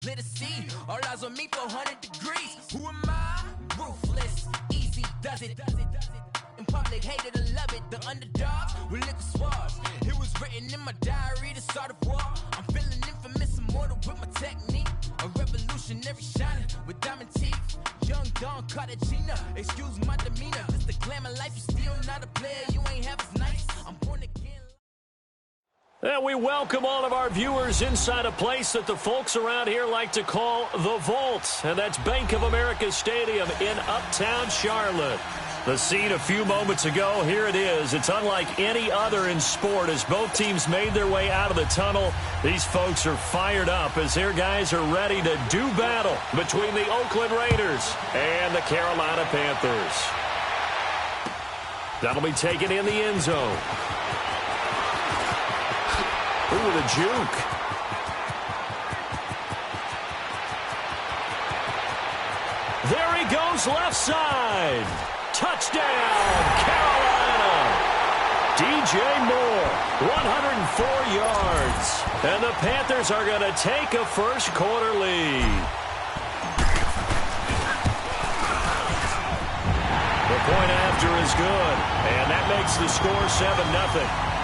clear to see. All eyes on me for 100 degrees. Who am I? Ruthless, easy does it. In public, hated and love it. The underdogs with liquor swabs. It was written in my diary to start a war. I'm feeling infamous, immortal with my technique. A revolutionary shining with diamond teeth. Young Don Cartagena, excuse my demeanor. This the glamour life, you still not a player. You ain't half as nice. I'm born again. And we welcome all of our viewers inside a place that the folks around here like to call the Vault. And that's Bank of America Stadium in Uptown Charlotte. The scene a few moments ago, here it is. It's unlike any other in sport as both teams made their way out of the tunnel. These folks are fired up as their guys are ready to do battle between the Oakland Raiders and the Carolina Panthers. That'll be taken in the end zone. Ooh, with a juke. There he goes left side. Touchdown, Carolina. DJ Moore, 104 yards. And the Panthers are going to take a first quarter lead. The point after is good. And that makes the score 7-0.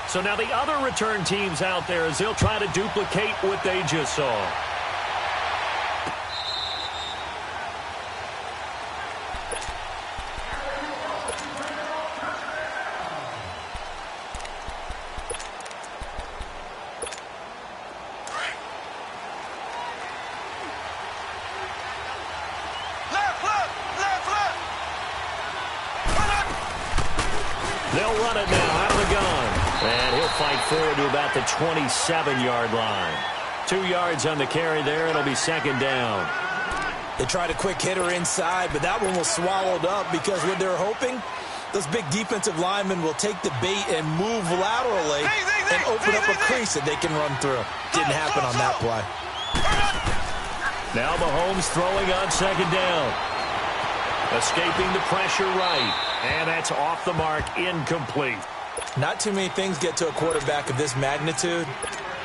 So now the other return teams out there as they'll try to duplicate what they just saw. They'll run it now out of the gun. And he'll fight forward to about the 27-yard line. 2 yards on the carry there. It'll be second down. They tried a quick hitter inside, but that one was swallowed up because what they're hoping, those big defensive linemen will take the bait and move laterally and open up a crease that they can run through. Didn't happen on that play. Now Mahomes throwing on second down. Escaping the pressure right. And that's off the mark, incomplete. Not too many things get to a quarterback of this magnitude,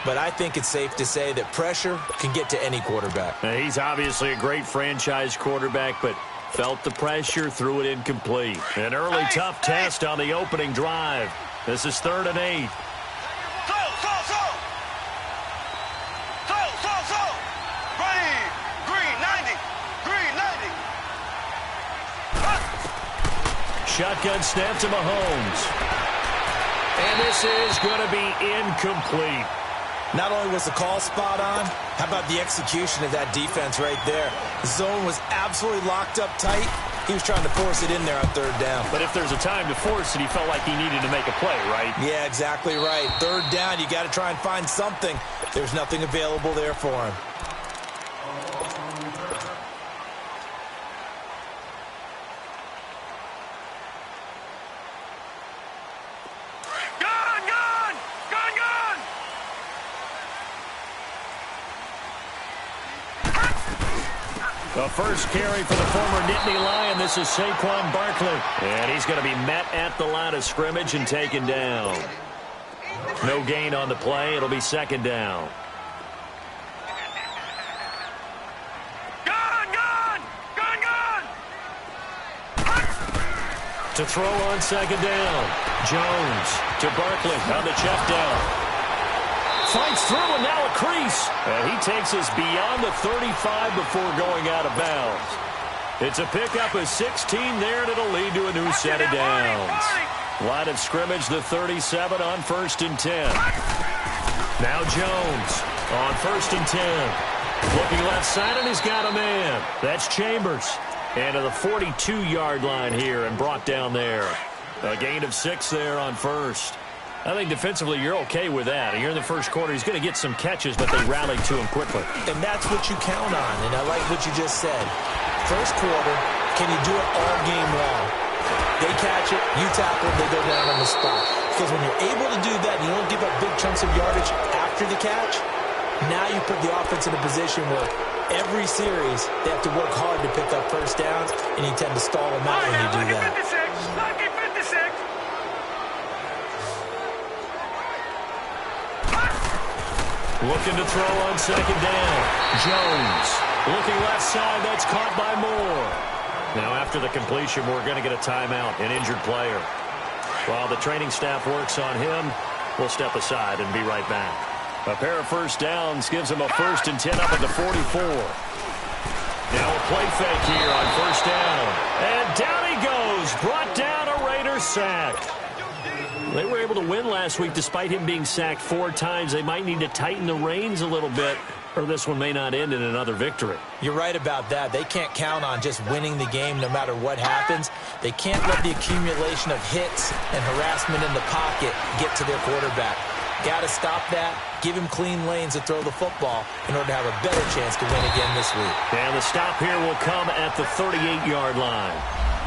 but I think it's safe to say that pressure can get to any quarterback. Now, he's obviously a great franchise quarterback, but felt the pressure, threw it incomplete. An early tough test on the opening drive. This is 3rd and 8. Shotgun snap to Mahomes. And this is going to be incomplete. Not only was the call spot on, how about the execution of that defense right there? The zone was absolutely locked up tight. He was trying to force it in there on 3rd down. But if there's a time to force it, he felt like he needed to make a play, right? Yeah, exactly right. 3rd down, you got to try and find something. There's nothing available there for him. The first carry for the former Nittany Lion. This is Saquon Barkley. And he's going to be met at the line of scrimmage and taken down. No gain on the play. It'll be second down. To throw on second down. Jones to Barkley on the check down. Fights through, and now a crease. And he takes us beyond the 35 before going out of bounds. It's a pickup of 16 there, and it'll lead to a new set of downs. Line of scrimmage, the 37 on 1st and 10. Now Jones on 1st and 10. Looking left side, and he's got a man. That's Chambers. And to the 42-yard line here and brought down there. A gain of 6 there on 1st. I think defensively you're okay with that. Here in the first quarter, he's going to get some catches, but they rallied to him quickly. And that's what you count on, and I like what you just said. First quarter, can you do it all game long? They catch it, you tackle, they go down on the spot. Because when you're able to do that, you don't give up big chunks of yardage after the catch, Now you put the offense in a position where every series they have to work hard to pick up first downs, and you tend to stall them out when you do that. Lucky 56. Looking to throw on second down. Jones looking left side. That's caught by Moore. Now after the completion, we're going to get a timeout, an injured player. While the training staff works on him, we'll step aside and be right back. A pair of first downs gives him a 1st and 10 up at the 44. Now a play fake here on first down. And down he goes. Brought down a Raiders sack. They were able to win last week despite him being sacked 4 times. They might need to tighten the reins a little bit, or this one may not end in another victory. You're right about that. They can't count on just winning the game no matter what happens. They can't let the accumulation of hits and harassment in the pocket get to their quarterback. Got to stop that, give him clean lanes to throw the football in order to have a better chance to win again this week. And the stop here will come at the 38-yard line.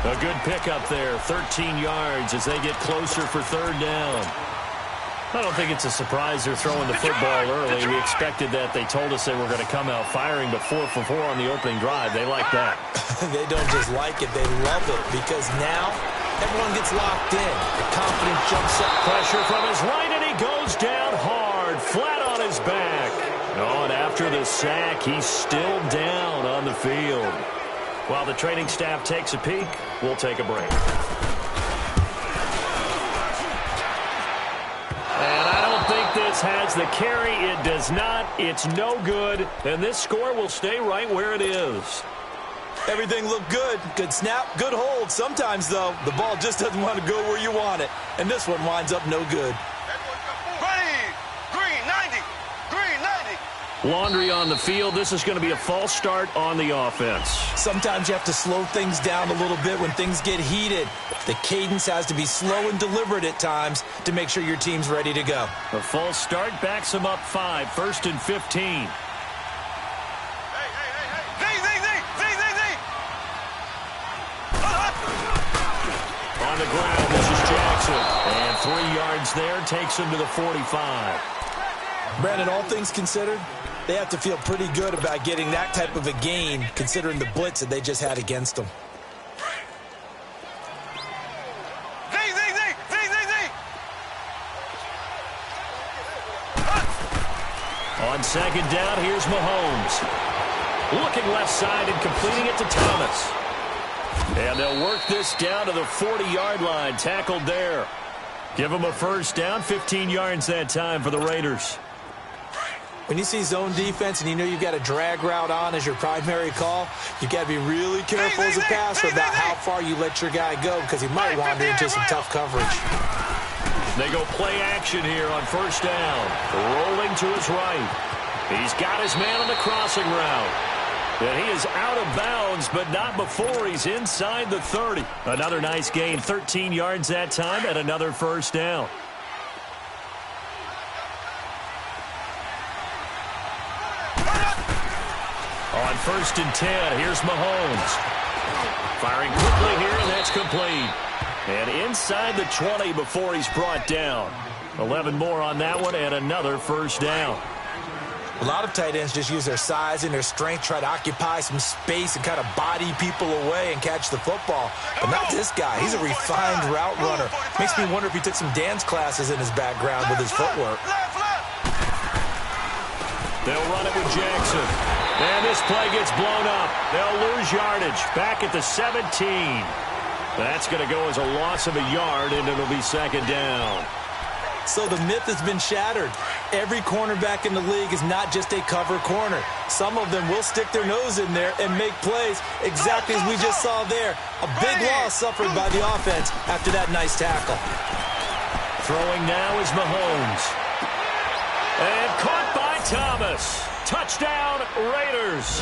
A good pickup there, 13 yards as they get closer for third down. I don't think it's a surprise they're throwing the football early. We expected that. They told us they were going to come out firing, but 4 for 4 on the opening drive. They like that. They don't just like it, they love it, because now everyone gets locked in. The confidence jumps up. Pressure from his right, and he goes down hard, flat on his back. Oh, and after the sack, he's still down on the field. While the training staff takes a peek, we'll take a break. And I don't think this has the carry. It does not. It's no good. And this score will stay right where it is. Everything looked good. Good snap, good hold. Sometimes, though, the ball just doesn't want to go where you want it. And this one winds up no good. Green 90. Green 90. Laundry on the field. This is going to be a false start on the offense. Sometimes you have to slow things down a little bit when things get heated. The cadence has to be slow and deliberate at times to make sure your team's ready to go. A false start backs them up 5, 1st and 15. On the ground, this is Jackson. And 3 yards there takes him to the 45. Brandon, all things considered, they have to feel pretty good about getting that type of a gain, considering the blitz that they just had against them. On second down, here's Mahomes. Looking left side and completing it to Thomas. And they'll work this down to the 40-yard line, tackled there. Give them a first down, 15 yards that time for the Raiders. When you see zone defense and you know you've got a drag route on as your primary call, you've got to be really careful as a passer about how far you let your guy go, because he might wander into some tough coverage. They go play action here on first down. Rolling to his right. He's got his man on the crossing route. And he is out of bounds, but not before he's inside the 30. Another nice gain, 13 yards that time, and another first down. On 1st and 10, here's Mahomes. Firing quickly here, and that's complete. And inside the 20 before he's brought down. 11 more on that one, and another first down. A lot of tight ends just use their size and their strength, try to occupy some space and kind of body people away and catch the football. But not this guy. He's a refined route runner. Makes me wonder if he took some dance classes in his background with his footwork. They'll run it with Jackson. And this play gets blown up. They'll lose yardage. Back at the 17. That's going to go as a loss of a yard, and it'll be second down. So the myth has been shattered. Every cornerback in the league is not just a cover corner. Some of them will stick their nose in there and make plays exactly as we just saw there. A big loss suffered by the offense after that nice tackle. Throwing now is Mahomes. And caught by Thomas. Touchdown, Raiders.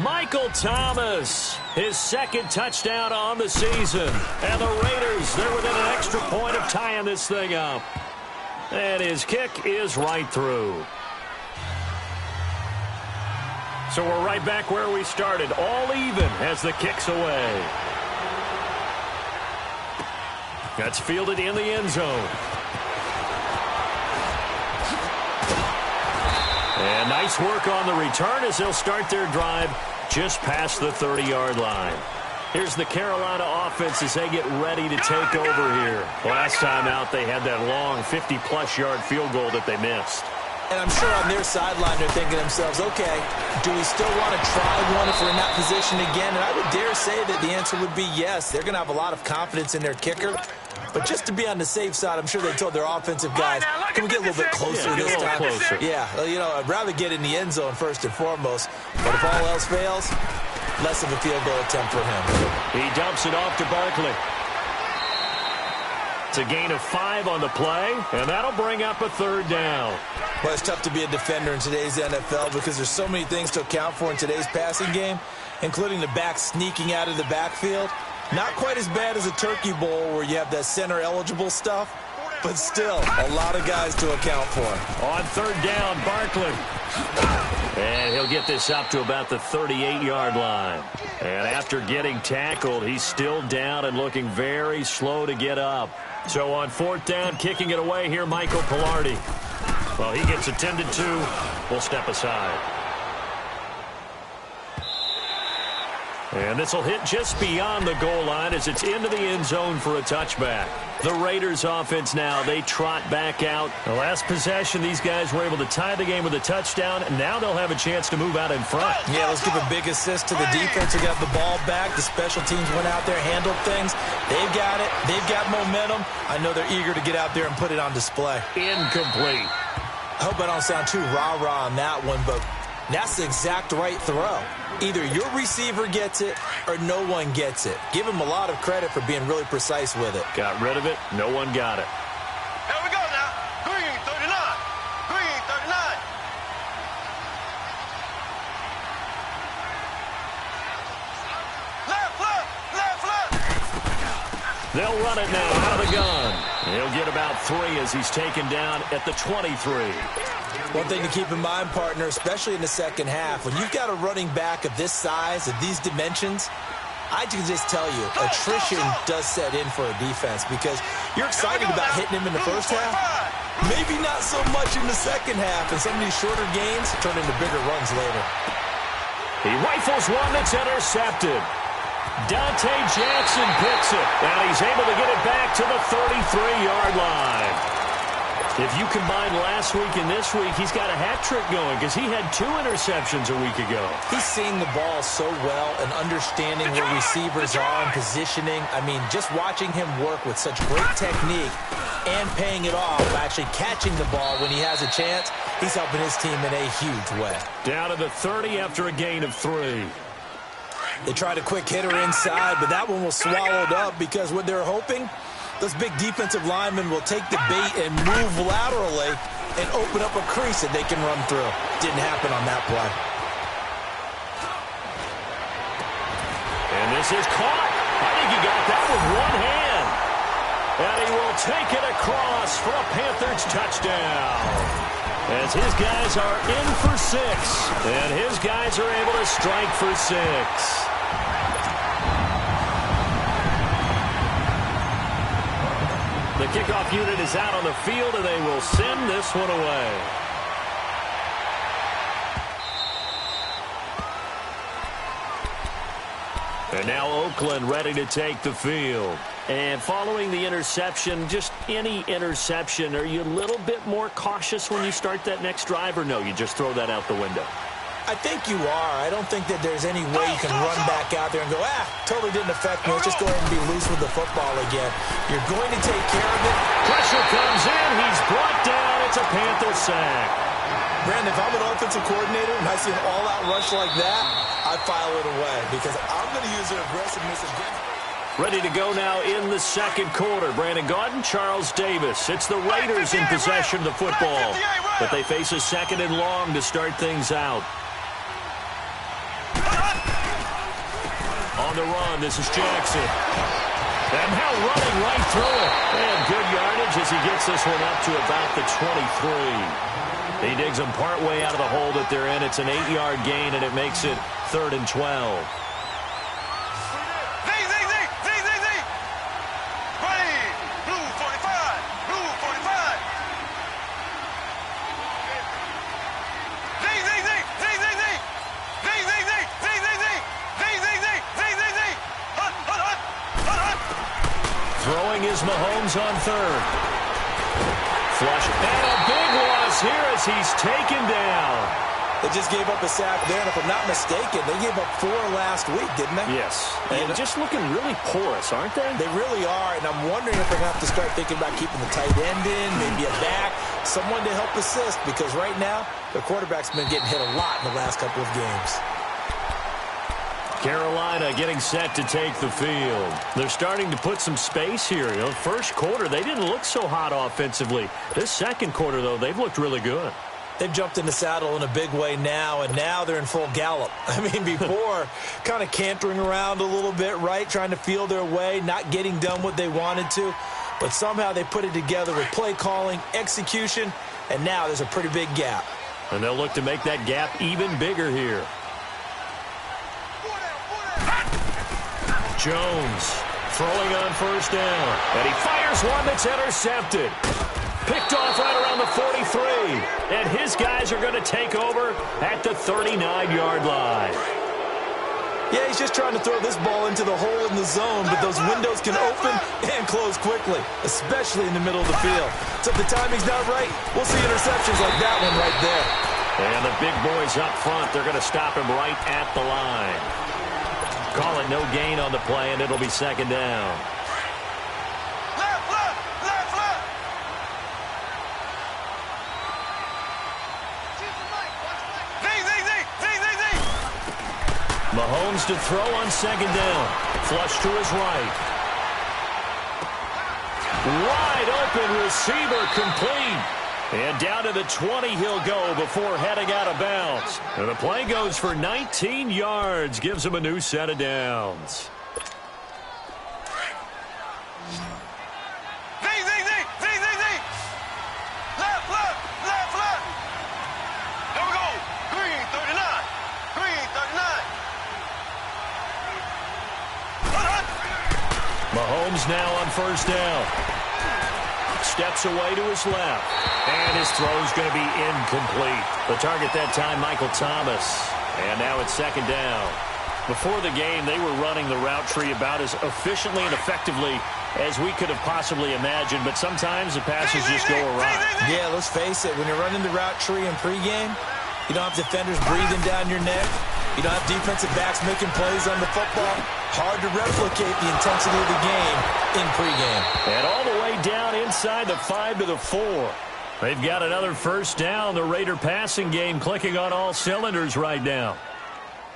Michael Thomas, his second touchdown on the season. And the Raiders, they're within an extra point of tying this thing up. And his kick is right through. So we're right back where we started, all even as the kick's away. That's fielded in the end zone. And nice work on the return as they'll start their drive just past the 30-yard line. Here's the Carolina offense as they get ready to take over here. Last time out, they had that long 50-plus yard field goal that they missed. And I'm sure on their sideline they're thinking to themselves, okay, do we still want to try one if we're in that position again? And I would dare say that the answer would be yes. They're going to have a lot of confidence in their kicker. But just to be on the safe side, I'm sure they told their offensive guys, can we get a little bit closer this time? Closer. Yeah, you know, I'd rather get in the end zone first and foremost. But if all else fails, less of a field goal attempt for him. He dumps it off to Barkley. It's a gain of 5 on the play, and that'll bring up a third down. Well, it's tough to be a defender in today's NFL because there's so many things to account for in today's passing game, including the back sneaking out of the backfield. Not quite as bad as a turkey bowl where you have that center-eligible stuff, but still a lot of guys to account for. On third down, Barkley. And he'll get this up to about the 38-yard line. And after getting tackled, he's still down and looking very slow to get up. So on fourth down, kicking it away here, Michael Pilardi. Well, he gets attended to. We'll step aside. And this will hit just beyond the goal line as it's into the end zone for a touchback. The Raiders offense now, they trot back out. The last possession, these guys were able to tie the game with a touchdown, and now they'll have a chance to move out in front. Yeah, let's give a big assist to the defense who got the ball back. The special teams went out there, handled things. They've got it. They've got momentum. I know they're eager to get out there and put it on display. Incomplete. I hope I don't sound too rah-rah on that one, but that's the exact right throw. Either your receiver gets it or no one gets it. Give him a lot of credit for being really precise with it. Got rid of it. No one got it. Here we go now. Green 39. Green 39. Left. They'll run it now out of the gun. He'll get about 3 as he's taken down at the 23. One thing to keep in mind, partner, especially in the second half, when you've got a running back of this size, of these dimensions, I can just tell you, attrition does set in for a defense because you're excited about hitting him in the first half. Maybe not so much in the second half, and some of these shorter gains turn into bigger runs later. He rifles one that's intercepted. Dante Jackson picks it, and he's able to get it back to the 33-yard line. If you combine last week and this week, he's got a hat trick going because he had 2 interceptions a week ago. He's seeing the ball so well and understanding where receivers are and positioning. I mean, just watching him work with such great technique and paying it off, actually catching the ball when he has a chance, he's helping his team in a huge way. Down to the 30 after a gain of 3. They tried a quick hitter inside, but that one was swallowed up because what they're hoping, those big defensive linemen will take the bait and move laterally and open up a crease that they can run through. Didn't happen on that play. And this is caught. I think he got that with one hand. And he will take it across for a Panthers touchdown. As his guys are in for 6. And his guys are able to strike for 6. The kickoff unit is out on the field, and they will send this one away. And now Oakland ready to take the field. And following the interception, just any interception, are you a little bit more cautious when you start that next drive, or no, you just throw that out the window? I think you are. I don't think that there's any way you can run back out there and go, totally didn't affect me. Let's just go ahead and be loose with the football again. You're going to take care of it. Pressure comes in. He's brought down. It's a Panther sack. Brandon, if I'm an offensive coordinator and I see an all-out rush like that, I file it away because I'm going to use their aggressiveness against. Ready to go now in the second quarter. Brandon Gaudin, Charles Davis. It's the Raiders in possession of the football, but they face a 2nd and long to start things out. On the run, this is Jackson. And now running right through it. And good yardage as he gets this one up to about the 23. He digs them partway out of the hole that they're in. It's an 8-yard gain, and it makes it 3rd and 12. Here's Mahomes on third. Flush. And a big loss here as he's taken down. They just gave up a sack there, and if I'm not mistaken, they gave up 4 last week, didn't they? Yes. And just looking really porous, aren't they? They really are, and I'm wondering if they're going to have to start thinking about keeping the tight end in, maybe a back, someone to help assist, because right now, their quarterback's been getting hit a lot in the last couple of games. Carolina getting set to take the field. They're starting to put some space here. You know, first quarter, they didn't look so hot offensively. This second quarter, though, they've looked really good. They've jumped in the saddle in a big way now, and now they're in full gallop. I mean, before, kind of cantering around a little bit, right, trying to feel their way, not getting done what they wanted to. But somehow they put it together with play calling, execution, and now there's a pretty big gap. And they'll look to make that gap even bigger here. Jones throwing on first down. And he fires one that's intercepted. Picked off right around the 43. And his guys are going to take over at the 39-yard line. Yeah, he's just trying to throw this ball into the hole in the zone, but those windows can open and close quickly, especially in the middle of the field. So if the timing's not right, we'll see interceptions like that one right there. And the big boys up front, they're going to stop him right at the line. Call it no gain on the play, and it'll be second down. Mahomes to throw on second down. Flush to his right. Wide open receiver complete. And down to the 20 he'll go before heading out of bounds. And the play goes for 19 yards. Gives him a new set of downs. Mahomes now on first down. Steps away to his left. And his throw's going to be incomplete. The target that time, Michael Thomas. And now it's second down. Before the game, they were running the route tree about as efficiently and effectively as we could have possibly imagined. But sometimes the passes just go awry. Yeah, let's face it. When you're running the route tree in pregame, you don't have defenders breathing down your neck. You don't have defensive backs making plays on the football. Hard to replicate the intensity of the game in pregame. And all the way down inside the 5 to the 4. They've got another first down. The Raider passing game clicking on all cylinders right now.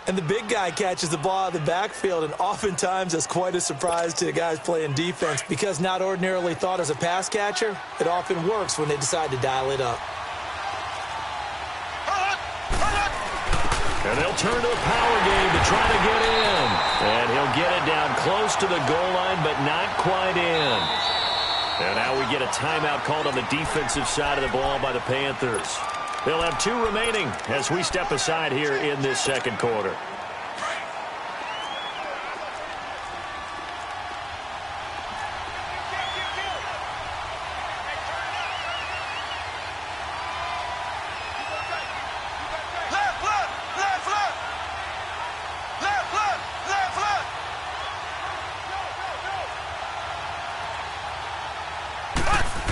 And the big guy catches the ball out of the backfield, and oftentimes that's quite a surprise to the guys playing defense because not ordinarily thought as a pass catcher, it often works when they decide to dial it up. And they'll turn to a power game to try to get in. And he'll get it down close to the goal line, but not quite in. And now we get a timeout called on the defensive side of the ball by the Panthers. They'll have 2 remaining as we step aside here in this second quarter.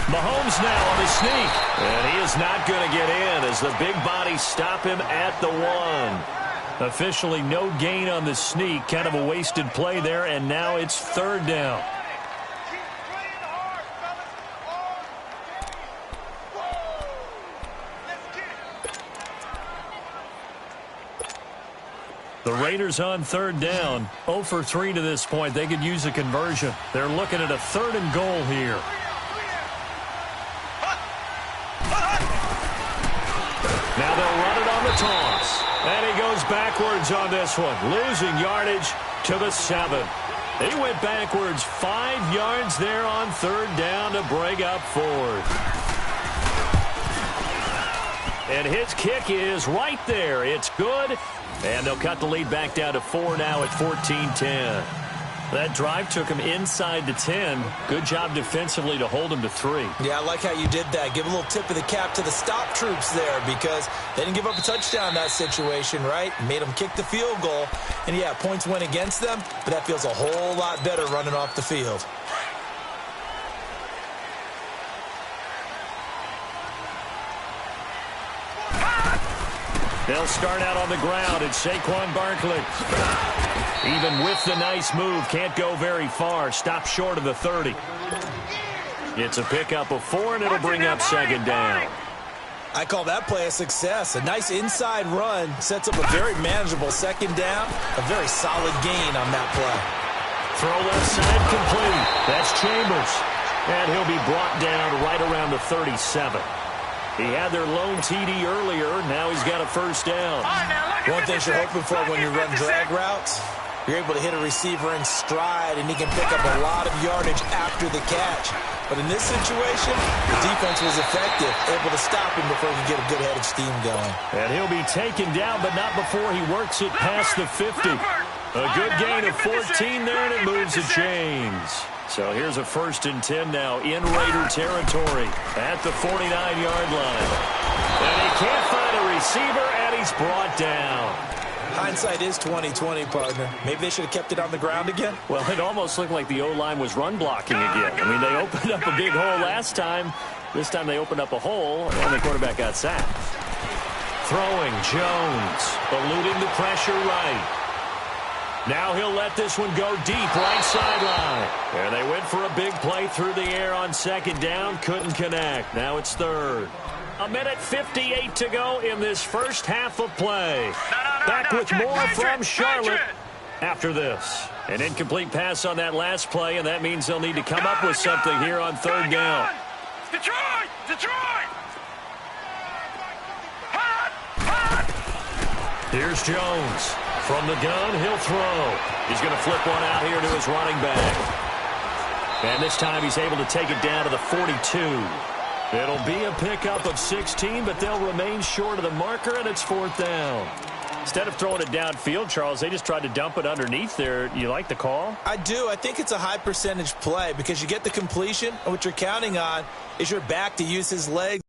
Mahomes now on the sneak. And he is not going to get in as the big bodies stop him at the 1. Officially no gain on the sneak. Kind of a wasted play there, and now it's third down. The Raiders on third down. 0 for 3 to this point. They could use a conversion. They're looking at a 3rd and goal here. Now they'll run it on the toss. And he goes backwards on this one. Losing yardage to the 7. He went backwards 5 yards there on third down to bring up 4th. And his kick is right there. It's good. And they'll cut the lead back down to 4 now at 14-10. That drive took him inside the 10. Good job defensively to hold him to 3. Yeah, I like how you did that. Give a little tip of the cap to the stop troops there because they didn't give up a touchdown in that situation, right? Made them kick the field goal. And, yeah, points went against them, but that feels a whole lot better running off the field. They'll start out on the ground. It's Saquon Barkley. Even with the nice move, can't go very far. Stop short of the 30. It's a pickup of 4, and it'll bring up second down. I call that play a success. A nice inside run sets up a very manageable second down. A very solid gain on that play. Throw left side complete. That's Chambers. And he'll be brought down right around the 37. He had their lone TD earlier. Now he's got a first down. One thing you're hoping for when you run drag routes, you're able to hit a receiver in stride, and he can pick up a lot of yardage after the catch. But in this situation, the defense was effective, able to stop him before he could get a good head of steam going. And he'll be taken down, but not before he works it past the 50. A good gain of 14 there, and it moves the chains. So here's a 1st and 10 now in Raider territory at the 49-yard line. And he can't find a receiver, and he's brought down. Hindsight is 20/20, partner. Maybe they should have kept it on the ground again. Well, it almost looked like the O-line was run blocking again. I mean, they opened up a big hole last time. This time they opened up a hole, and the quarterback got sacked. Throwing, Jones, eluding the pressure right. Now he'll let this one go deep, right sideline. And they went for a big play through the air on second down. Couldn't connect. Now it's 3rd. 1:58 to go in this first half of play. Back with more from Charlotte after this. An incomplete pass on that last play, and that means they'll need to come up with something here on 3rd down. Detroit! Detroit! Here's Jones. From the gun, he'll throw. He's going to flip one out here to his running back. And this time he's able to take it down to the 42. It'll be a pickup of 16, but they'll remain short of the marker, and it's 4th down. Instead of throwing it downfield, Charles, they just tried to dump it underneath there. You like the call? I do. I think it's a high percentage play because you get the completion, and what you're counting on is your back to use his legs.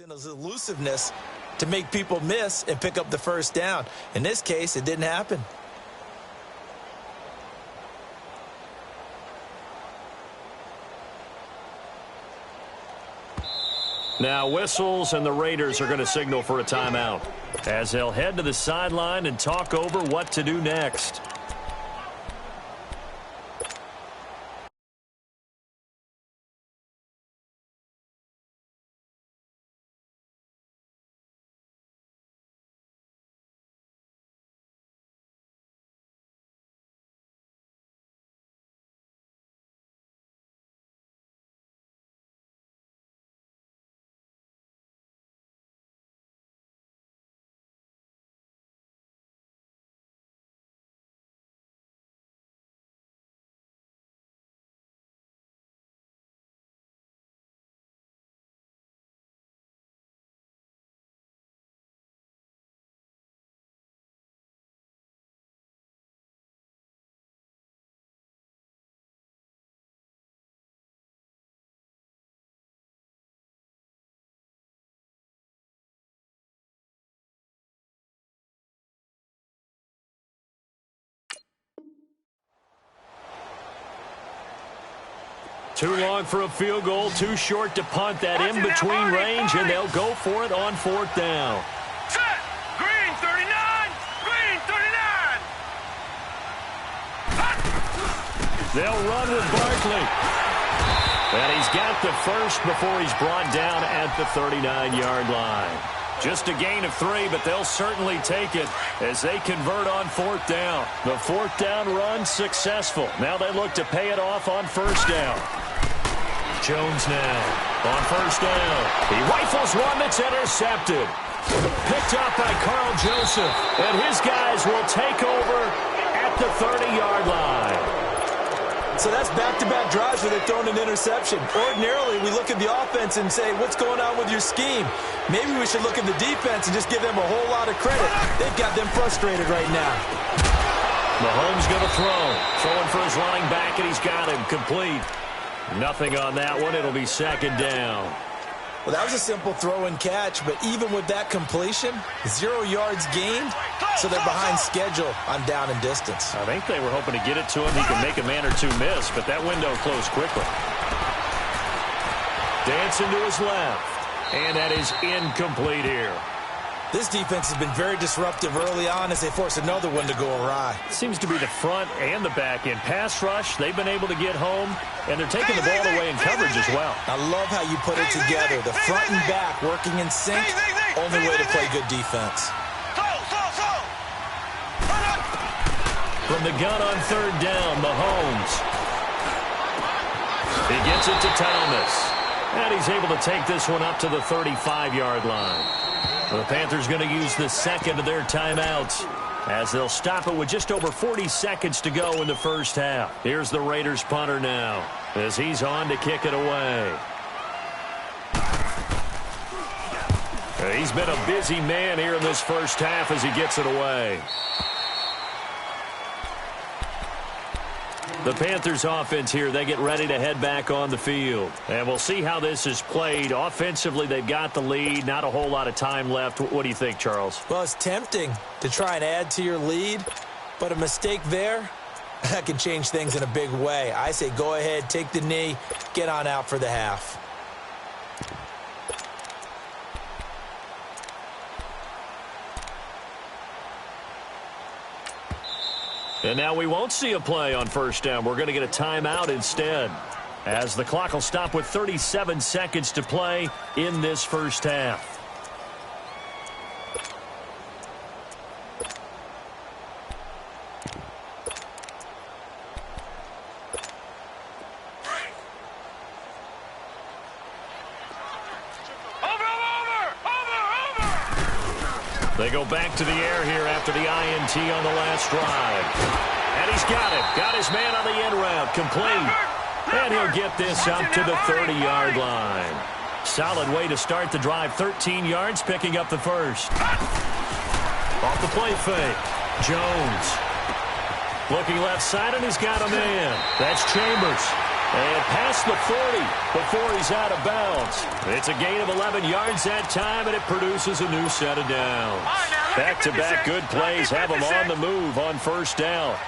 In his elusiveness to make people miss and pick up the first down. In this case, it didn't happen. Now whistles, and the Raiders are going to signal for a timeout as they'll head to the sideline and talk over what to do next. Too long for a field goal, too short to punt that in-between range, and they'll go for it on 4th down. Set! Green 39! Green 39! They'll run with Barkley. And he's got the first before he's brought down at the 39-yard line. Just a gain of 3, but they'll certainly take it as they convert on 4th down. The 4th down run successful. Now they look to pay it off on 1st down. Jones now on 1st down. He rifles one that's intercepted. Picked up by Carl Joseph. And his guys will take over at the 30-yard line. So that's back-to-back drives where they've thrown an interception. Ordinarily, we look at the offense and say, what's going on with your scheme? Maybe we should look at the defense and just give them a whole lot of credit. They've got them frustrated right now. Mahomes going to throw. Throwing for his running back, and he's got him complete. Nothing on that one. It'll be second down. Well, that was a simple throw and catch, but even with that completion, 0 yards gained, so they're behind schedule on down and distance. I think they were hoping to get it to him. He could make a man or two miss, but that window closed quickly. Dancing to his left, and that is incomplete here. This defense has been very disruptive early on as they force another one to go awry. Seems to be the front and the back end. Pass rush, they've been able to get home, and they're taking the ball away in coverage as well. I love how you put it together. The front and back working in sync, only way to play good defense. From the gun on third down, Mahomes. He gets it to Thomas. And he's able to take this one up to the 35-yard line. The Panthers going to use the second of their timeouts as they'll stop it with just over 40 seconds to go in the first half. Here's the Raiders punter now as he's on to kick it away. He's been a busy man here in this first half as he gets it away. The Panthers offense here, they get ready to head back on the field. And we'll see how this is played. Offensively, they've got the lead. Not a whole lot of time left. What do you think, Charles? Well, it's tempting to try and add to your lead, but a mistake there, that can change things in a big way. I say go ahead, take the knee, get on out for the half. And now we won't see a play on first down. We're going to get a timeout instead, as the clock will stop with 37 seconds to play in this first half. They go back to the air here after the INT on the last drive. And he's got it. Got his man on the end route. Complete. And he'll get this up to the 30-yard line. Solid way to start the drive. 13 yards, picking up the first. Off the play fake. Jones. Looking left side, and he's got a man. That's Chambers. And past the 40 before he's out of bounds. It's a gain of 11 yards that time, and it produces a new set of downs. Back-to-back good plays have them on the move on first down.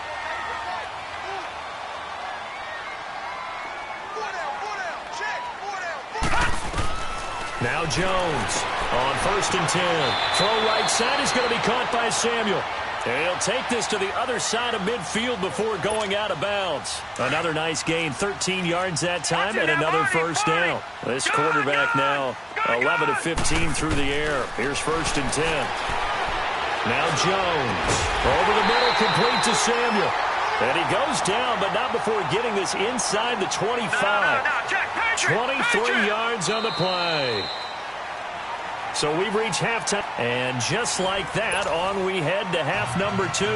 Now Jones on 1st and 10. Throw right side is going to be caught by Samuel. And he'll take this to the other side of midfield before going out of bounds. Another nice gain, 13 yards that time, and another first down. This quarterback now 11 of 15 through the air. Here's 1st and 10. Now Jones over the middle, complete to Samuel. And he goes down, but not before getting this inside the 25. 23 yards on the play. So we've reached halftime, and just like that, on we head to half number 2.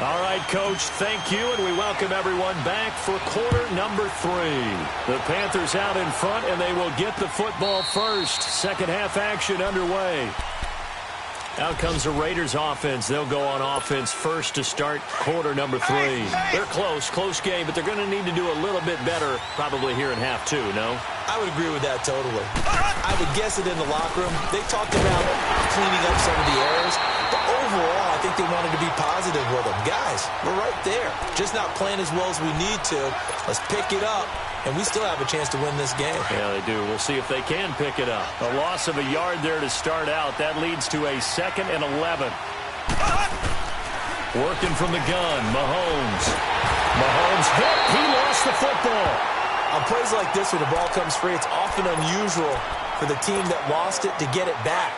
All right, Coach, thank you, and we welcome everyone back for quarter number 3. The Panthers out in front, and they will get the football first. Second half action underway. Out comes the Raiders offense. They'll go on offense first to start quarter number 3. They're close game, but they're going to need to do a little bit better probably here in half 2, no? I would agree with that totally. I would guess it in the locker room. They talked about cleaning up some of the errors, but overall, I think they wanted to be positive with them. Guys, we're right there. Just not playing as well as we need to. Let's pick it up, and we still have a chance to win this game. Yeah, they do. We'll see if they can pick it up. A loss of a yard there to start out. That leads to a 2nd and 11. Working from the gun, Mahomes. Mahomes hit. He lost the football. On plays like this, when the ball comes free, it's often unusual for the team that lost it to get it back.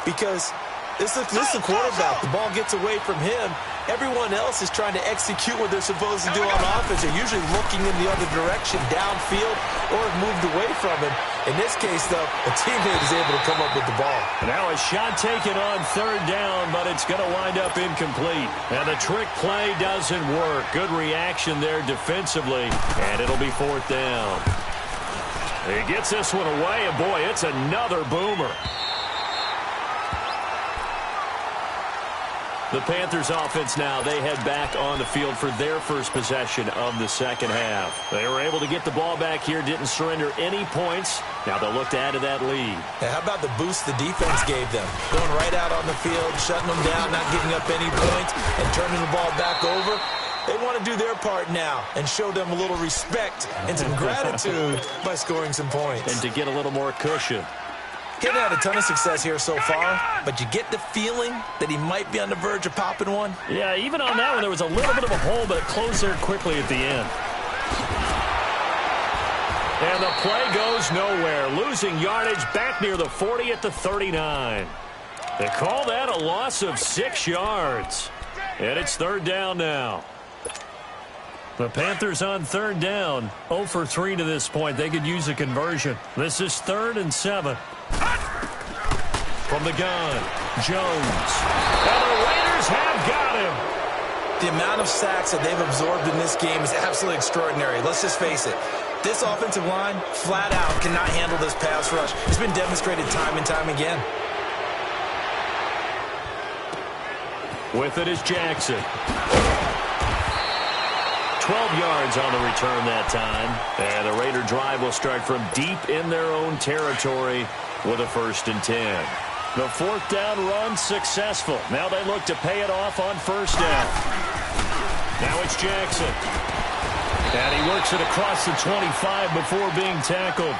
Because this is the quarterback. The ball gets away from him, everyone else is trying to execute what they're supposed to do on offense. They're usually looking in the other direction, downfield, or have moved away from him. In this case, though, a teammate is able to come up with the ball. Now a shot taken on third down, but it's going to wind up incomplete. And the trick play doesn't work. Good reaction there defensively, and it'll be fourth down. He gets this one away, and boy, it's another boomer. The Panthers offense now, they head back on the field for their first possession of the second half. They were able to get the ball back here, didn't surrender any points. Now they'll look to add to that lead. Now, how about the boost the defense gave them? Going right out on the field, shutting them down, not giving up any points, and turning the ball back over. They want to do their part now and show them a little respect and some gratitude by scoring some points. And to get a little more cushion. He hasn't had a ton of success here so far, but you get the feeling that he might be on the verge of popping one. Yeah, even on that one, there was a little bit of a hole, but it closed there quickly at the end. And the play goes nowhere. Losing yardage back near the 40 at the 39. They call that a loss of 6 yards. And it's third down now. The Panthers on third down. 0 for 3 to this point. They could use a conversion. This is 3rd and 7. From the gun, Jones. And the Raiders have got him. The amount of sacks that they've absorbed in this game is absolutely extraordinary. Let's just face it. This offensive line, flat out, cannot handle this pass rush. It's been demonstrated time and time again. With it is Jackson. 12 yards on the return that time. And the Raider drive will start from deep in their own territory with a 1st and 10. The fourth down run successful. Now they look to pay it off on first down. Now it's Jackson. And he works it across the 25 before being tackled.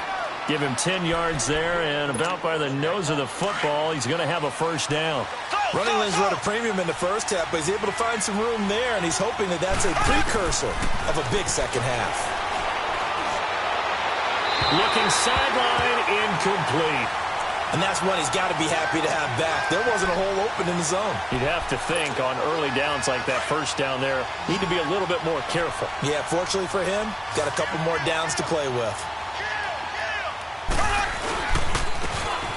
Give him 10 yards there, and about by the nose of the football, he's going to have a first down. Running lanes were at a premium in the first half, but he's able to find some room there, and he's hoping that that's a precursor of a big second half. Looking sideline, incomplete. And that's one he's got to be happy to have back. There wasn't a hole open in the zone. You'd have to think on early downs like that first down there, need to be a little bit more careful. Yeah, fortunately for him, got a couple more downs to play with.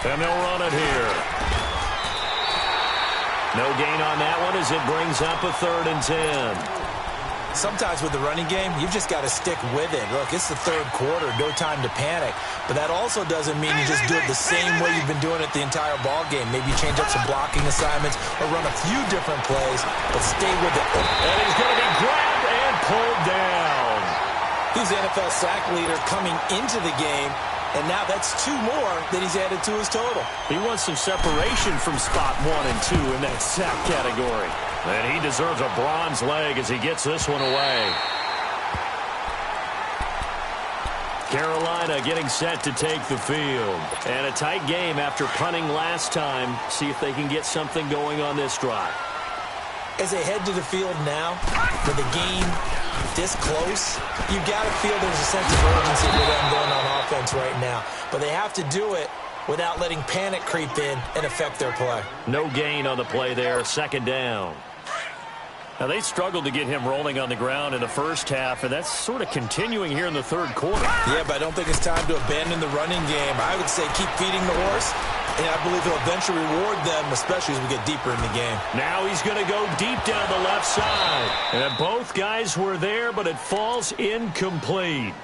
And they'll run it here. No gain on that one as it brings up a 3rd and 10. Sometimes with the running game, you've just got to stick with it. Look, it's the third quarter, no time to panic. But that also doesn't mean you just do it the same way you've been doing it the entire ball game. Maybe change up some blocking assignments or run a few different plays, but stay with it. And he's going to be grabbed and pulled down. He's the NFL sack leader coming into the game, and now that's 2 more that he's added to his total. He wants some separation from spot 1 and 2 in that sack category. And he deserves a bronze leg as he gets this one away. Carolina getting set to take the field. And a tight game after punting last time. See if they can get something going on this drive. As they head to the field now, with the game this close, you've got to feel there's a sense of urgency for them going on offense right now. But they have to do it without letting panic creep in and affect their play. No gain on the play there, 2nd down. Now, they struggled to get him rolling on the ground in the first half, and that's sort of continuing here in the third quarter. Yeah, but I don't think it's time to abandon the running game. I would say keep feeding the horse, and I believe he'll eventually reward them, especially as we get deeper in the game. Now he's going to go deep down the left side. And both guys were there, but it falls incomplete.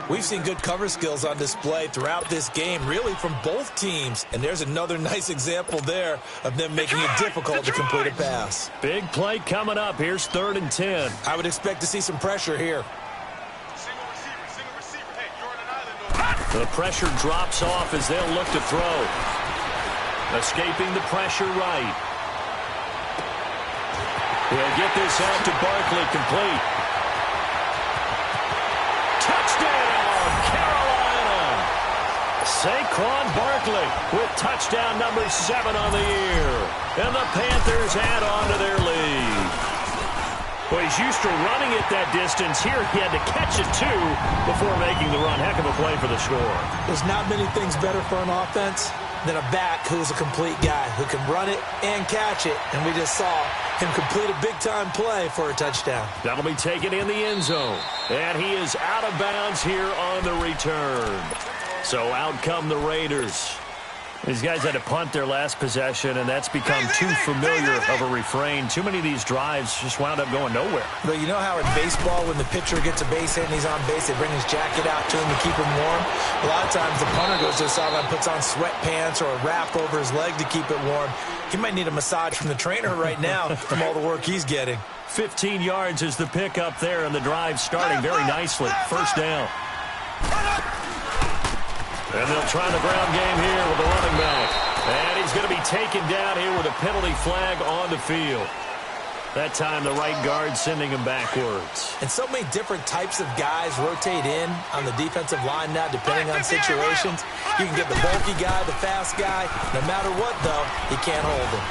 We've seen good cover skills on display throughout this game, really from both teams. And there's another nice example there of them making it difficult to complete a pass. Big play coming up. Here's 3rd and 10. I would expect to see some pressure here. Single receiver. Hey, you're on an island. The pressure drops off as they'll look to throw. Escaping the pressure right. He'll get this out to Barkley, complete. Touchdown, Carolina! Saquon Barkley with touchdown number 7 on the year. And the Panthers add on to their lead. Well, he's used to running it that distance. Here he had to catch it, too, before making the run. Heck of a play for the score. There's not many things better for an offense than a back who's a complete guy who can run it and catch it. And we just saw him complete a big-time play for a touchdown. That'll be taken in the end zone. And he is out of bounds here on the return. So out come the Raiders. These guys had to punt their last possession, and that's become too familiar of a refrain. Too many of these drives just wound up going nowhere. But you know how in baseball, when the pitcher gets a base hit and he's on base, they bring his jacket out to him to keep him warm? A lot of times the punter goes to the sideline, puts on sweatpants or a wrap over his leg to keep it warm. He might need a massage from the trainer right now from all the work he's getting. 15 yards is the pickup there, and the drive starting very nicely. First down. And they'll try the ground game here with the running back. And he's going to be taken down here with a penalty flag on the field. That time the right guard sending him backwards. And so many different types of guys rotate in on the defensive line now, depending on situations. You can get the bulky guy, the fast guy. No matter what, though, he can't hold him.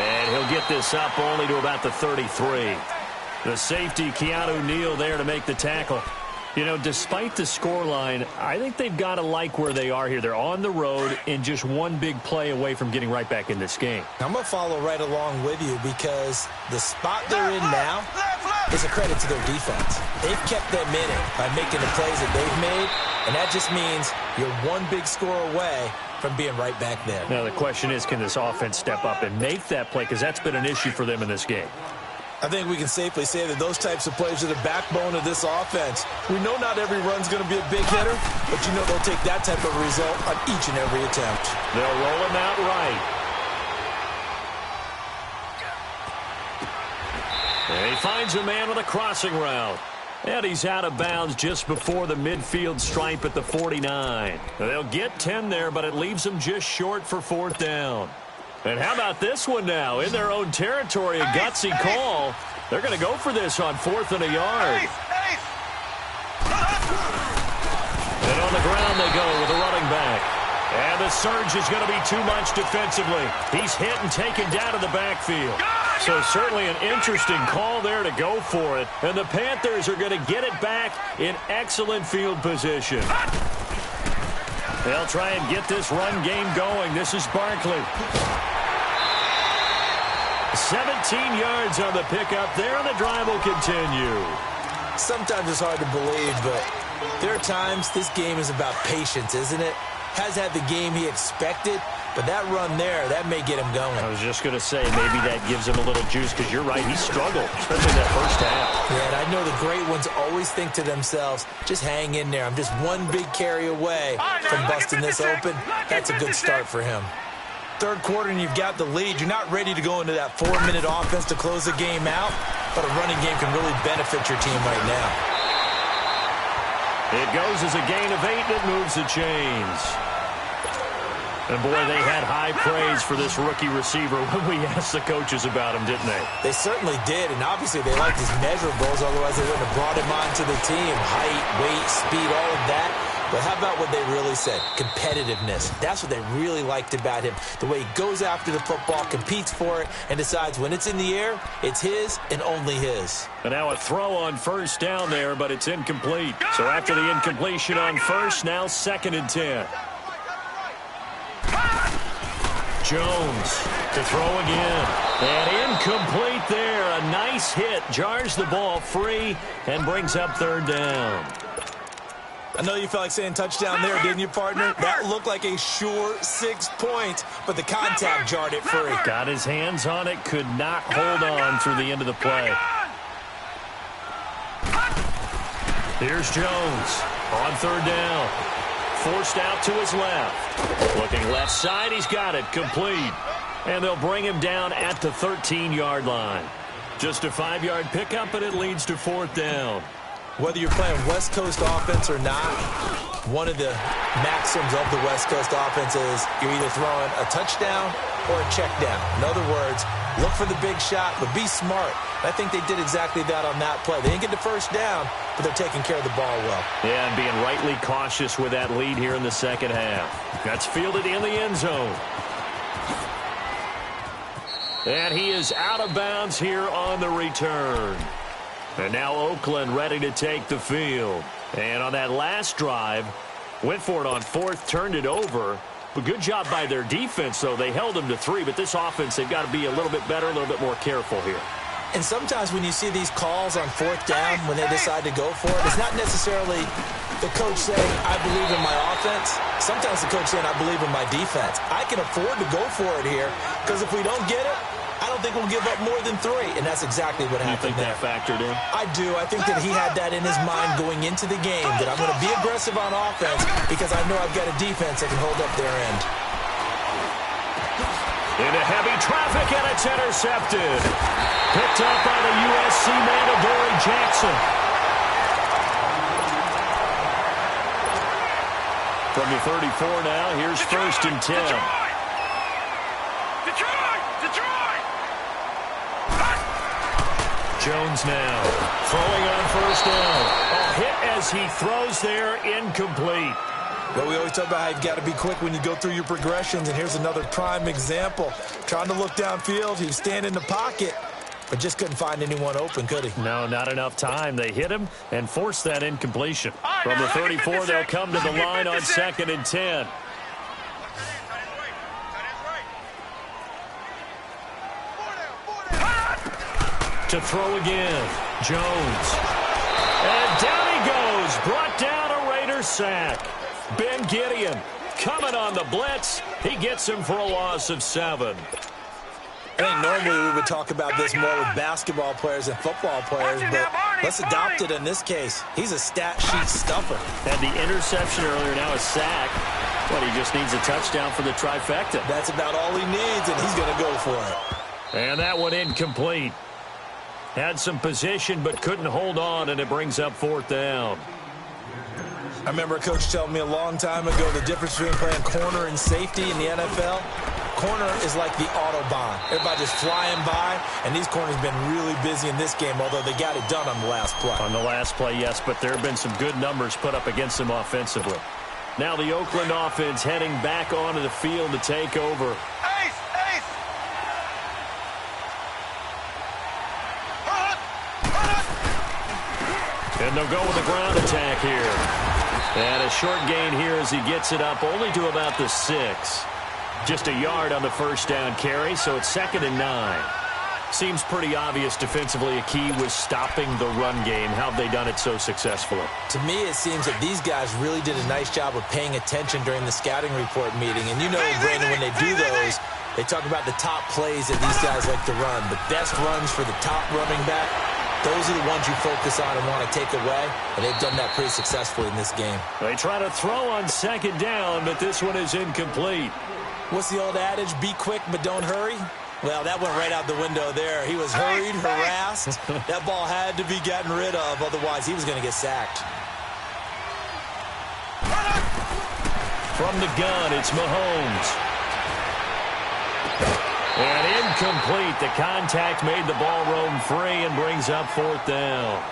And he'll get this up only to about the 33. The safety, Keanu Neal, there to make the tackle. You know, despite the scoreline, I think they've got to like where they are here. They're on the road and just one big play away from getting right back in this game. I'm going to follow right along with you because the spot they're in now is a credit to their defense. They've kept them in it by making the plays that they've made, and that just means you're one big score away from being right back there. Now, the question is, can this offense step up and make that play? Because that's been an issue for them in this game. I think we can safely say that those types of plays are the backbone of this offense. We know not every run's going to be a big hitter, but you know they'll take that type of result on each and every attempt. They'll roll him out right. And he finds a man with a crossing route. And he's out of bounds just before the midfield stripe at the 49. They'll get 10 there, but it leaves them just short for fourth down. And how about this one now? In their own territory, a gutsy call. They're going to go for this on 4th and a yard. And on the ground they go with a running back. And the surge is going to be too much defensively. He's hit and taken down to the backfield. So certainly an interesting call there to go for it. And the Panthers are going to get it back in excellent field position. They'll try and get this run game going. This is Barkley. 17 yards on the pickup there, and the drive will continue. Sometimes it's hard to believe, but there are times this game is about patience, isn't it? Has had the game he expected, but that run there, that may get him going. I was just going to say, maybe that gives him a little juice, because you're right, he struggled, especially that first half. Yeah, and I know the great ones always think to themselves, just hang in there. I'm just one big carry away from busting this open. That's a good start for him. Third quarter and you've got the lead. You're not ready to go into that 4-minute offense to close the game out, but a running game can really benefit your team right now. It goes as a gain of 8 that moves the chains. And, boy, they had high praise for this rookie receiver when we asked the coaches about him, didn't they? They certainly did, and obviously they liked his measurables, otherwise they wouldn't have brought him onto the team. Height, weight, speed, all of that. But how about what they really said? Competitiveness. That's what they really liked about him. The way he goes after the football, competes for it, and decides when it's in the air, it's his and only his. And now a throw on first down there, but it's incomplete. So after the incompletion on first, now 2nd and 10. Jones to throw again. And incomplete there. A nice hit. Jars the ball free and brings up 3rd down. I know you felt like saying touchdown there, didn't you, partner? That looked like a sure 6 points, but the contact jarred it free. Got his hands on it, could not hold on through the end of the play. Here's Jones on 3rd down. Forced out to his left. Looking left side, he's got it, complete. And they'll bring him down at the 13-yard line. Just a 5-yard pickup, and it leads to 4th down. Whether you're playing West Coast offense or not, one of the maxims of the West Coast offense is you're either throwing a touchdown or a check down. In other words, look for the big shot, but be smart. I think they did exactly that on that play. They didn't get the first down, but they're taking care of the ball well. Yeah, and being rightly cautious with that lead here in the second half. That's fielded in the end zone. And he is out of bounds here on the return. And now Oakland ready to take the field. And on that last drive, went for it on 4th, turned it over. A good job by their defense, though. They held them to 3, but this offense, they've got to be a little bit better, a little bit more careful here. And sometimes when you see these calls on 4th down, when they decide to go for it, it's not necessarily the coach saying, I believe in my offense. Sometimes the coach saying, I believe in my defense. I can afford to go for it here, because if we don't get it, I don't think we'll give up more than 3. And that's exactly what happened there. You think that factored in? I do. I think that he had that in his mind going into the game, that I'm going to be aggressive on offense because I know I've got a defense that can hold up their end. Into heavy traffic, and it's intercepted. Picked up by the USC man, Adoree Jackson. From the 34 now, here's first and 10. Detroit! Jones now throwing on first down. A hit as he throws there, incomplete. Well, we always talk about how you've got to be quick when you go through your progressions, and here's another prime example. Trying to look downfield, he was standing in the pocket, but just couldn't find anyone open, could he? No, not enough time. They hit him and forced that incompletion. From the 34, they'll come to the line on 2nd and 10. To throw again, Jones. And down he goes, brought down a Raider sack. Ben Gideon coming on the blitz. He gets him for a loss of 7. I think normally we would talk about this more with basketball players and football players, but let's adopt it in this case. He's a stat sheet stuffer. Had the interception earlier, now a sack. But he just needs a touchdown for the trifecta. That's about all he needs, and he's going to go for it. And that one incomplete. Had some position, but couldn't hold on, and it brings up 4th down. I remember a coach telling me a long time ago the difference between playing corner and safety in the NFL. Corner is like the Autobahn. Everybody just flying by, and these corners have been really busy in this game, although they got it done on the last play. On the last play, yes, but there have been some good numbers put up against them offensively. Now the Oakland offense heading back onto the field to take over. And they'll go with a ground attack here. And a short gain here as he gets it up only to about the 6. Just a yard on the first down carry, so it's 2nd and 9. Seems pretty obvious defensively a key was stopping the run game. How have they done it so successfully? To me, it seems that these guys really did a nice job of paying attention during the scouting report meeting. And you know, Brandon, when they do those, they talk about the top plays that these guys like to run. The best runs for the top running back. Those are the ones you focus on and want to take away, and they've done that pretty successfully in this game. They try to throw on 2nd down, but this one is incomplete. What's the old adage, be quick but don't hurry? Well, that went right out the window there. He was hurried, harassed. That ball had to be gotten rid of, otherwise he was going to get sacked. From the gun, it's Mahomes. And incomplete. The contact made the ball roam free and brings up 4th down.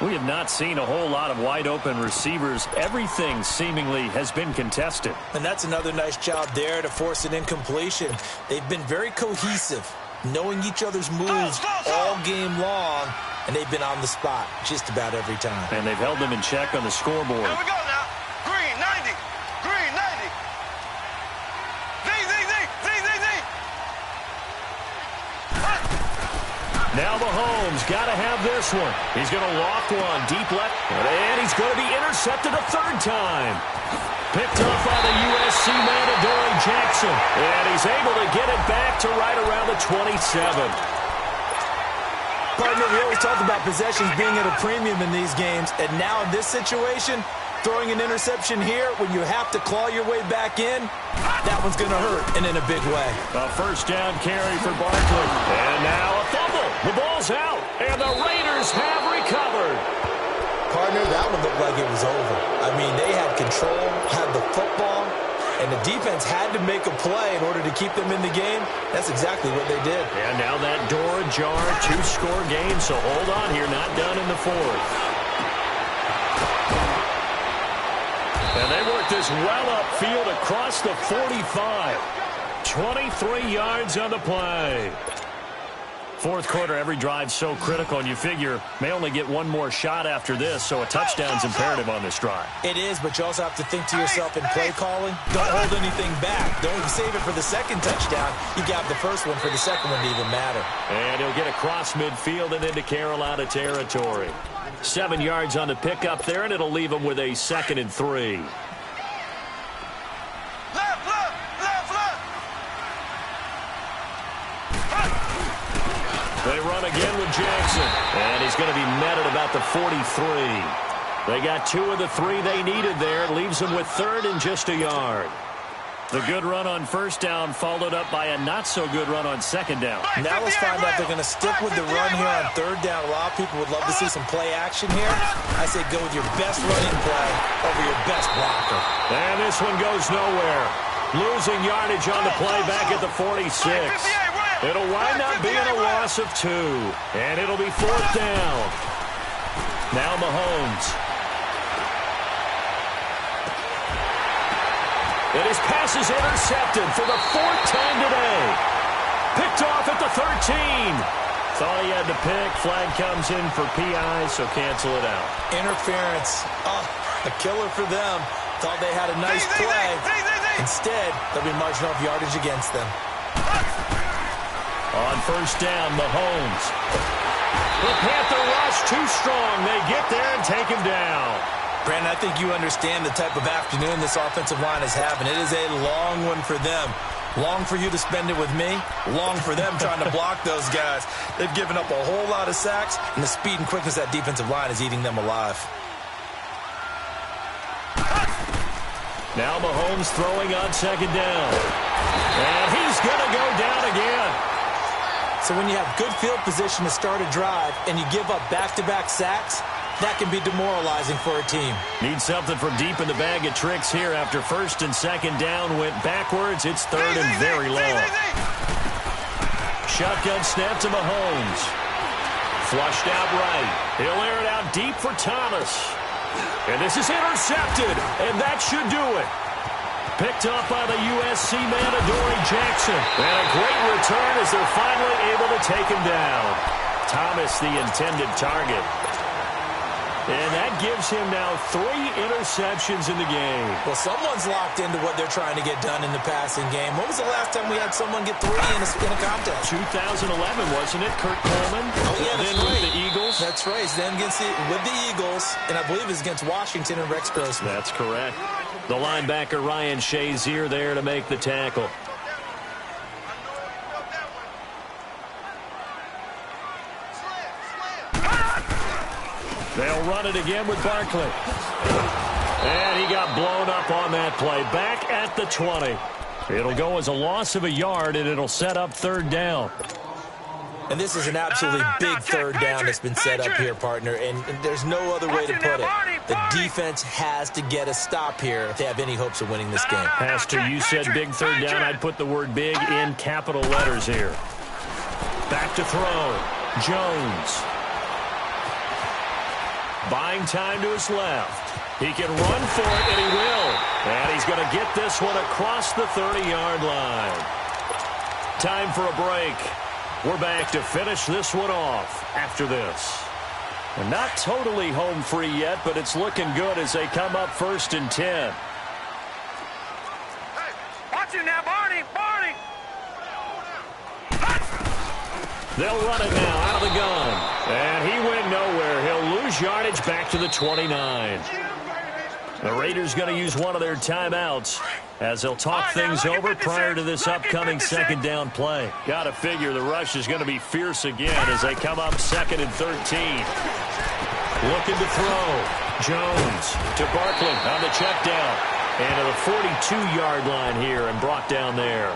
We have not seen a whole lot of wide-open receivers. Everything seemingly has been contested. And that's another nice job there to force an incompletion. They've been very cohesive, knowing each other's moves all game long, and they've been on the spot just about every time. And they've held them in check on the scoreboard. Here we go now. Green 90. Green 90. Now Mahomes got to have this one. He's going to loft one deep left, and he's going to be intercepted a 3rd time. Picked up by the USC man, Adoree Jackson, and he's able to get it back to right around the 27. Partner, we always talk about possessions being at a premium in these games, and now in this situation, throwing an interception here when you have to claw your way back in, that one's going to hurt, and in a big way. A first down carry for Barkley. And now a fumble. The ball's out, and the Raiders have recovered. Partner, that one looked like it was over. I mean, they had control, had the football, and the defense had to make a play in order to keep them in the game. That's exactly what they did. And now that door ajar, 2-score game, so hold on here, not done in the 4th. And they work this well upfield across the 45. 23 yards on the play. Fourth quarter, every drive so critical, and you figure may only get one more shot after this, so a touchdown's imperative on this drive. It is, but you also have to think to yourself in play calling, don't hold anything back. Don't save it for the second touchdown. You got the first one for the second one to even matter. And he'll get across midfield and into Carolina territory. 7 yards on the pickup there, and it'll leave him with a 2nd and 3. They run again with Jackson, and he's going to be met at about the 43. They got 2 of the 3 they needed there. Leaves them with 3rd and just a yard. The good run on first down followed up by a not-so-good run on second down. Now let's find out they're going to stick with the run here on third down. A lot of people would love to see some play action here. I say go with your best running play over your best blocker. And this one goes nowhere. Losing yardage on the play back at the 46. It'll wind up being a loss of 2. And it'll be 4th down. Now Mahomes. And his pass is intercepted for the 4th time today. Picked off at the 13. Thought he had the pick. Flag comes in for PI, so cancel it out. Interference. Oh, a killer for them. Thought they had a nice play. Instead, there'll be marginal yardage against them. On first down, Mahomes. The Panther rush too strong. They get there and take him down. Brandon, I think you understand the type of afternoon this offensive line is having. It is a long one for them. Long for you to spend it with me. Long for them trying to block those guys. They've given up a whole lot of sacks, and the speed and quickness of that defensive line is eating them alive. Now Mahomes throwing on second down. And he's going to go down again. So when you have good field position to start a drive and you give up back-to-back sacks, that can be demoralizing for a team. Need something from deep in the bag of tricks here after first and second down went backwards. It's 3rd and very long. Shotgun snap to Mahomes. Flushed out right. He'll air it out deep for Thomas. And this is intercepted, and that should do it. Picked up by the USC man, Adoree Jackson. And a great return as they're finally able to take him down. Thomas, the intended target. And that gives him now 3 interceptions in the game. Well, someone's locked into what they're trying to get done in the passing game. When was the last time we had someone get 3 in a contest? 2011, wasn't it? Kurt Coleman. Oh, yeah, that's then right. With the Eagles. That's right. Then with the Eagles, and I believe it's against Washington and Rex Grossman. That's correct. The linebacker Ryan Shazier there to make the tackle. They'll run it again with Barkley. And he got blown up on that play. Back at the 20. It'll go as a loss of a yard, and it'll set up 3rd down. And this is an absolutely big 3rd down that's been set up here, partner. And there's no other way to put it. The defense has to get a stop here if they have any hopes of winning this game. Pastor, you said big 3rd down. I'd put the word big in capital letters here. Back to throw. Jones. Buying time to his left. He can run for it, and he will. And he's going to get this one across the 30-yard line. Time for a break. We're back to finish this one off after this. And not totally home free yet, but it's looking good as they come up 1st and 10. Hey, watch it now, Barney! Barney! They'll run it now out of the gun. And he went nowhere. He'll lose yardage back to the 29. The Raiders going to use one of their timeouts as they'll talk things over prior to this upcoming second down play. Got to figure the rush is going to be fierce again as they come up 2nd and 13. Looking to throw. Jones to Barkley on the check down. And to the 42-yard line here and brought down there.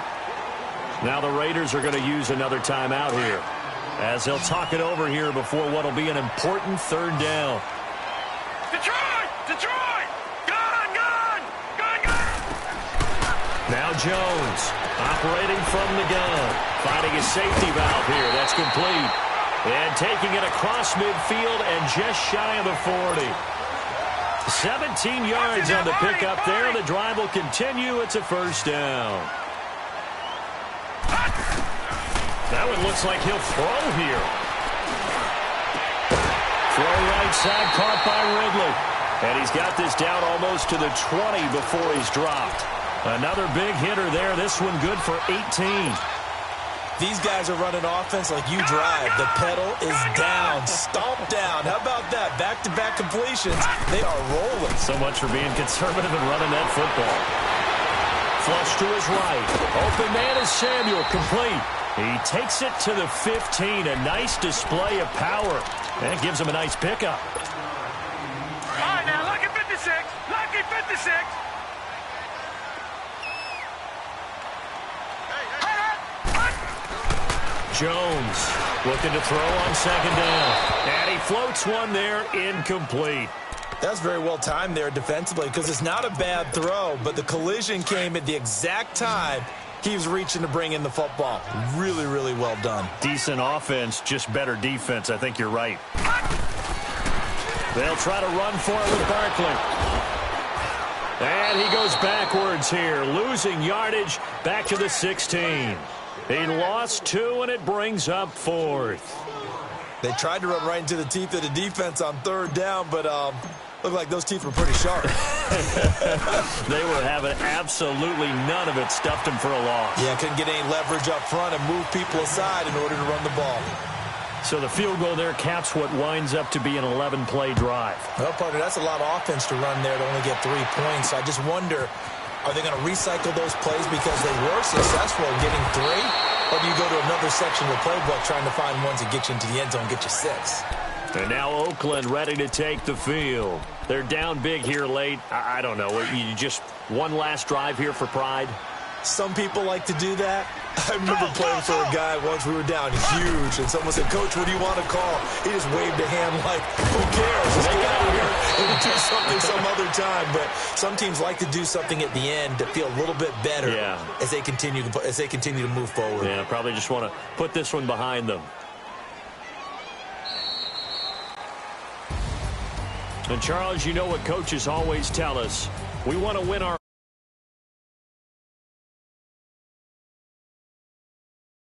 Now the Raiders are going to use another timeout here as they'll talk it over here before what will be an important 3rd down. Detroit! Detroit! Gun! Gun! Gun! Gun! Now Jones operating from the gun. Finding a safety valve here. That's complete. And taking it across midfield and just shy of the 40. 17 yards on the pickup there. The drive will continue. It's a 1st down. That one looks like he'll throw here. Throw right side, caught by Ridley. And he's got this down almost to the 20 before he's dropped. Another big hitter there. This one good for 18. These guys are running offense like you drive. The pedal is down, stomp down. How about that? Back-to-back completions. They are rolling. So much for being conservative and running that football. Flush to his right. Open man is Samuel, complete. He takes it to the 15. A nice display of power. That gives him a nice pickup. All right, now, lucky 56. Lucky 56. Jones looking to throw on second down. And he floats one there, incomplete. That's very well timed there defensively because it's not a bad throw, but the collision came at the exact time he was reaching to bring in the football. Really, really well done. Decent offense, just better defense. I think you're right. They'll try to run for it with Barkley. And he goes backwards here, losing yardage back to the 16. He lost 2, and it brings up 4th. They tried to run right into the teeth of the defense on third down, but looked like those teeth were pretty sharp. They were having absolutely none of it. Stuffed him for a loss. Yeah, couldn't get any leverage up front and move people aside in order to run the ball. So the field goal there caps what winds up to be an 11-play drive. Well, partner, that's a lot of offense to run there to only get 3 points. So I just wonder, are they going to recycle those plays because they were successful in getting 3? Or do you go to another section of the playbook trying to find ones that get you into the end zone, get you 6? And now Oakland ready to take the field. They're down big here late. I don't know. You just one last drive here for pride? Some people like to do that. I remember playing for a guy once. We were down huge, and someone said, "Coach, what do you want to call?" He just waved a hand like, "Who cares? Let's get out of here and do something some other time." But some teams like to do something at the end to feel a little bit better as they continue to move forward. Yeah, probably just want to put this one behind them. And Charles, you know what coaches always tell us: we want to win our